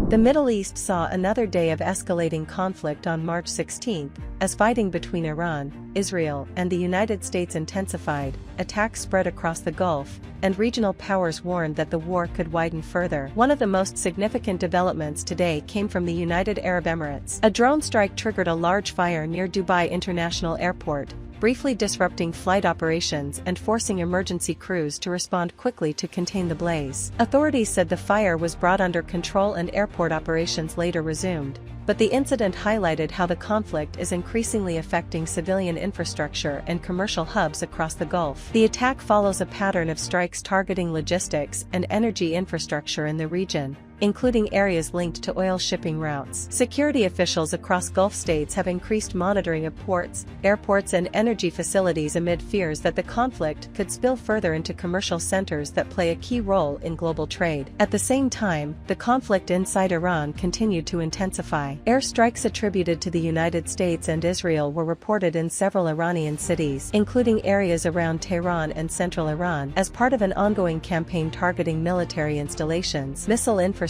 The Middle East saw another day of escalating conflict on March 16, as fighting between Iran, Israel, and the United States intensified, attacks spread across the Gulf, and regional powers warned that the war could widen further. One of the most significant developments today came from the United Arab Emirates. A drone strike triggered a large fire near Dubai International Airport, briefly disrupting flight operations and forcing emergency crews to respond quickly to contain the blaze. Authorities said the fire was brought under control and airport operations later resumed, but the incident highlighted how the conflict is increasingly affecting civilian infrastructure and commercial hubs across the Gulf. The attack follows a pattern of strikes targeting logistics and energy infrastructure in the region, including areas linked to oil shipping routes. Security officials across Gulf states have increased monitoring of ports, airports and energy facilities amid fears that the conflict could spill further into commercial centers that play a key role in global trade. At the same time, the conflict inside Iran continued to intensify. Airstrikes attributed to the United States and Israel were reported in several Iranian cities, including areas around Tehran and central Iran, as part of an ongoing campaign targeting military installations, missile infrastructure,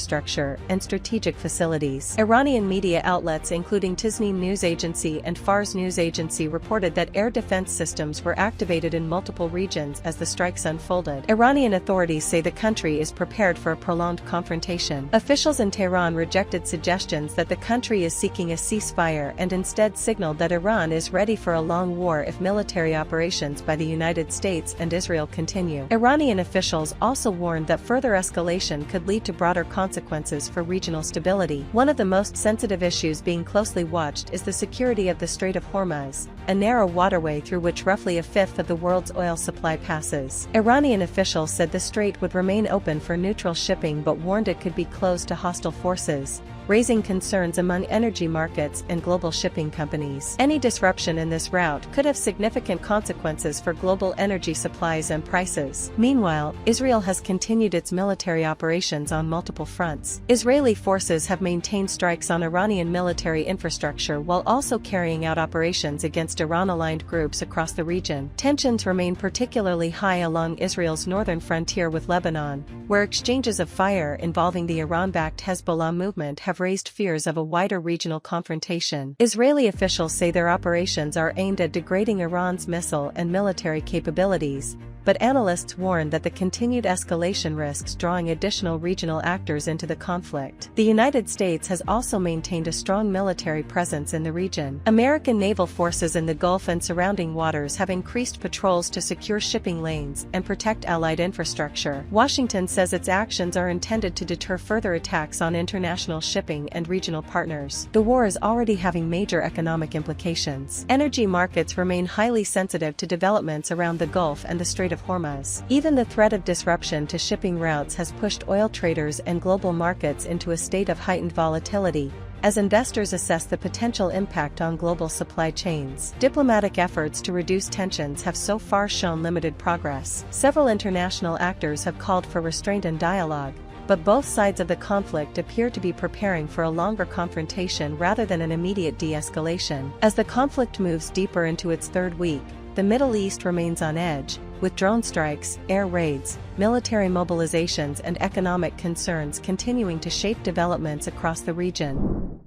and strategic facilities. Iranian media outlets including Tasnim News Agency and Fars News Agency reported that air defense systems were activated in multiple regions as the strikes unfolded. Iranian authorities say the country is prepared for a prolonged confrontation. Officials in Tehran rejected suggestions that the country is seeking a ceasefire and instead signaled that Iran is ready for a long war if military operations by the United States and Israel continue. Iranian officials also warned that further escalation could lead to broader consequences for regional stability. One of the most sensitive issues being closely watched is the security of the Strait of Hormuz, a narrow waterway through which roughly a fifth of the world's oil supply passes. Iranian officials said the strait would remain open for neutral shipping but warned it could be closed to hostile forces, raising concerns among energy markets and global shipping companies. Any disruption in this route could have significant consequences for global energy supplies and prices. Meanwhile, Israel has continued its military operations on multiple fronts. Israeli forces have maintained strikes on Iranian military infrastructure while also carrying out operations against Iran-aligned groups across the region. Tensions remain particularly high along Israel's northern frontier with Lebanon, where exchanges of fire involving the Iran-backed Hezbollah movement have raised fears of a wider regional confrontation. Israeli officials say their operations are aimed at degrading Iran's missile and military capabilities, but analysts warn that the continued escalation risks drawing additional regional actors into the conflict. The United States has also maintained a strong military presence in the region. American naval forces in the Gulf and surrounding waters have increased patrols to secure shipping lanes and protect Allied infrastructure. Washington says its actions are intended to deter further attacks on international shipping and regional partners. The war is already having major economic implications. Energy markets remain highly sensitive to developments around the Gulf and the Strait of Hormuz. Even the threat of disruption to shipping routes has pushed oil traders and global markets into a state of heightened volatility, as investors assess the potential impact on global supply chains. Diplomatic efforts to reduce tensions have so far shown limited progress. Several international actors have called for restraint and dialogue, but both sides of the conflict appear to be preparing for a longer confrontation rather than an immediate de-escalation. As the conflict moves deeper into its third week, the Middle East remains on edge, with drone strikes, air raids, military mobilizations and economic concerns continuing to shape developments across the region.